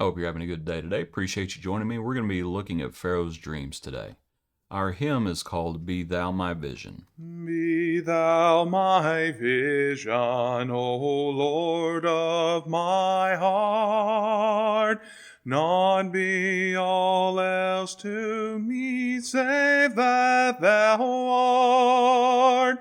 I hope you're having a good day today. Appreciate you joining me. We're going to be looking at Pharaoh's dreams today. Our hymn is called Be Thou My Vision. Be thou my vision, O Lord of my heart. None be all else to me, save that thou art.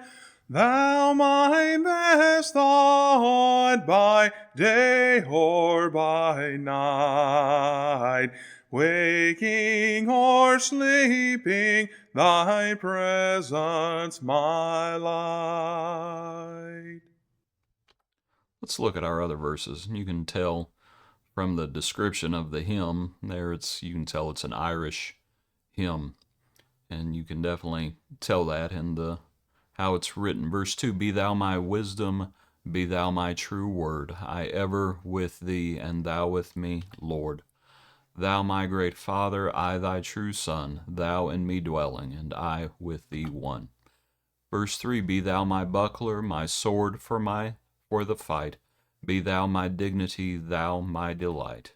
Thou my best thought by day or by night, waking or sleeping, thy presence my light. Let's look at our other verses. You can tell from the description of the hymn there, you can tell it's an Irish hymn, and you can definitely tell that in the how it's written. Verse 2, Be thou my wisdom, be thou my true word, I ever with thee, and thou with me, Lord. Thou my great Father, I thy true Son, thou in me dwelling, and I with thee one. Verse 3, Be thou my buckler, my sword for the fight, be thou my dignity, thou my delight.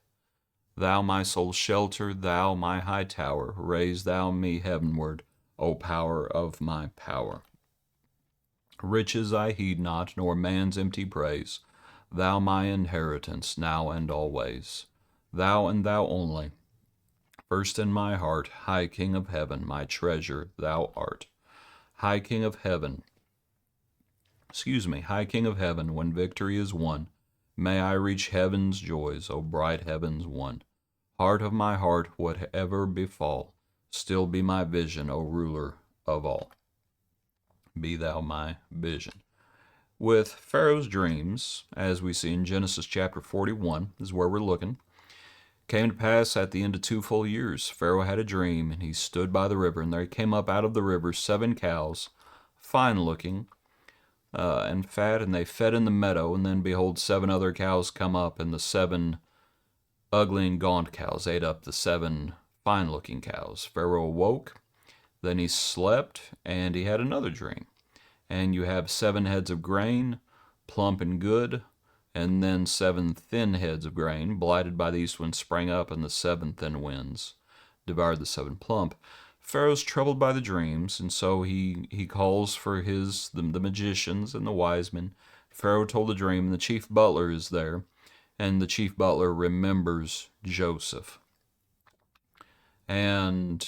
Thou my soul's shelter, thou my high tower, raise thou me heavenward, O power of my power. Riches I heed not, nor man's empty praise, thou my inheritance, now and always. Thou and thou only, first in my heart, high King of heaven, my treasure thou art. High King of heaven, when victory is won, may I reach heaven's joys, O bright heaven's one. Heart of my heart, whatever befall, still be my vision, O ruler of all. Be thou my vision. With Pharaoh's dreams, as we see in Genesis chapter 41, is where we're looking, came to pass at the end of 2 full years, Pharaoh had a dream, and he stood by the river, and there came up out of the river 7 cows, fine-looking and fat, and they fed in the meadow, and then behold, 7 other cows come up, and the 7 ugly and gaunt cows ate up the 7 fine-looking cows. Pharaoh awoke, then he slept, and he had another dream. And you have 7 heads of grain, plump and good, and then 7 thin heads of grain, blighted by the east wind, sprang up, and the 7 thin winds devoured the 7 plump. Pharaoh's troubled by the dreams, and so he calls for the magicians and the wise men. Pharaoh told the dream, and the chief butler is there, and the chief butler remembers Joseph and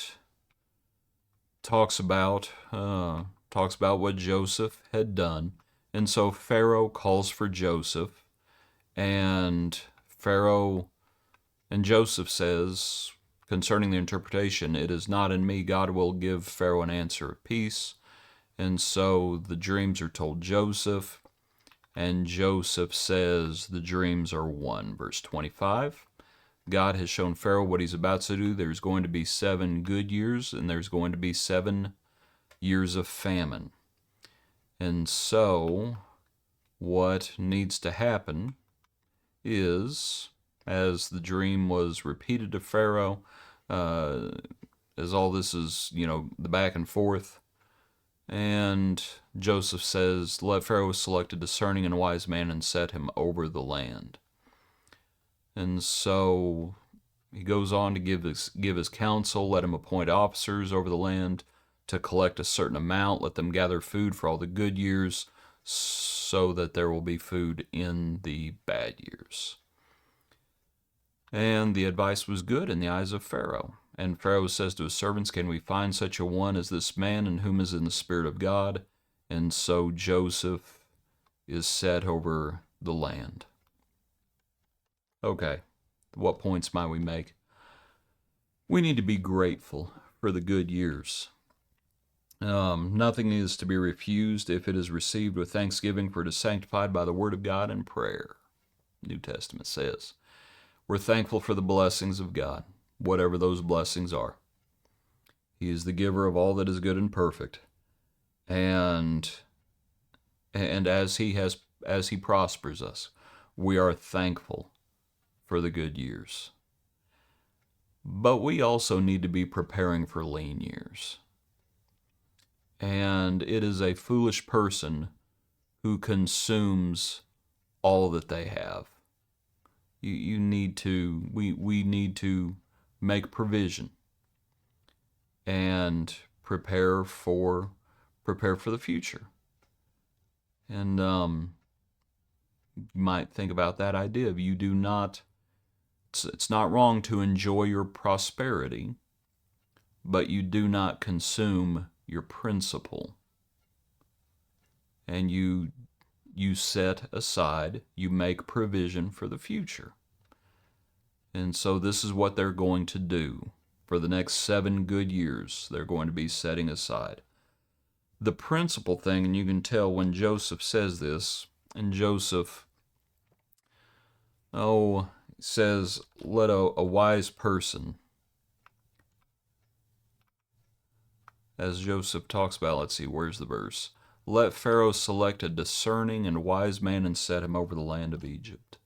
talks about what Joseph had done. And so Pharaoh calls for Joseph, and Joseph says concerning the interpretation, it is not in me. God will give Pharaoh an answer of peace. And so the dreams are told Joseph, and Joseph says the dreams are one. Verse 25, God has shown Pharaoh what he's about to do. There's going to be 7 good years, and there's going to be 7 years of famine. And so what needs to happen is, as the dream was repeated to Pharaoh, as all this is, the back and forth, and Joseph says, let Pharaoh select a discerning and wise man and set him over the land. And so he goes on to give his counsel, let him appoint officers over the land to collect a certain amount, let them gather food for all the good years, so that there will be food in the bad years. And the advice was good in the eyes of Pharaoh. And Pharaoh says to his servants, can we find such a one as this man, in whom is in the Spirit of God? And so Joseph is set over the land. Okay, what points might we make? We need to be grateful for the good years. Nothing is to be refused if it is received with thanksgiving, for it is sanctified by the word of God and prayer. New Testament says. We're thankful for the blessings of God, whatever those blessings are. He is the giver of all that is good and perfect. And as he prospers us, we are thankful for the good years. But we also need to be preparing for lean years. And it is a foolish person who consumes all that they have. You need to, we need to make provision and prepare for the future. And you might think about that idea of it's not wrong to enjoy your prosperity, but you do not consume your principle. And you set aside, you make provision for the future. And so this is what they're going to do. For the next 7 good years, they're going to be setting aside. The principal thing, and you can tell when Joseph says this, and Joseph, says, let a wise person, as Joseph talks about, let's see, where's the verse? Let Pharaoh select a discerning and wise man and set him over the land of Egypt.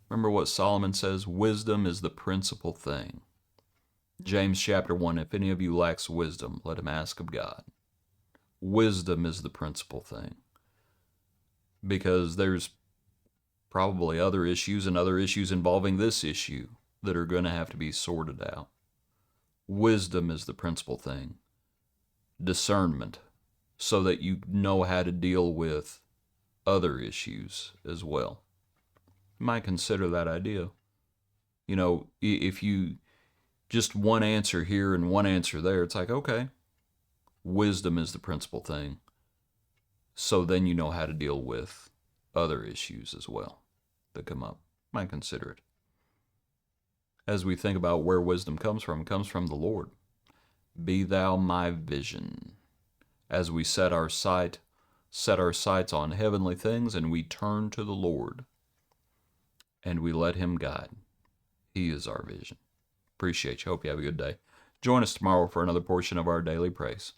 Remember what Solomon says? Wisdom is the principal thing. James chapter 1, if any of you lacks wisdom, let him ask of God. Wisdom is the principal thing. Because there's probably other issues and other issues involving this issue that are going to have to be sorted out. Wisdom is the principal thing. Discernment, so that you know how to deal with other issues as well. You might consider that idea. If you just one answer here and one answer there, it's like, okay, wisdom is the principal thing. So then you know how to deal with other issues as well that come up. Might consider it. As we think about where wisdom comes from, it comes from the Lord. Be thou my vision. As we set our sights on heavenly things, and we turn to the Lord and we let him guide. He is our vision. Appreciate you. Hope you have a good day. Join us tomorrow for another portion of our daily praise.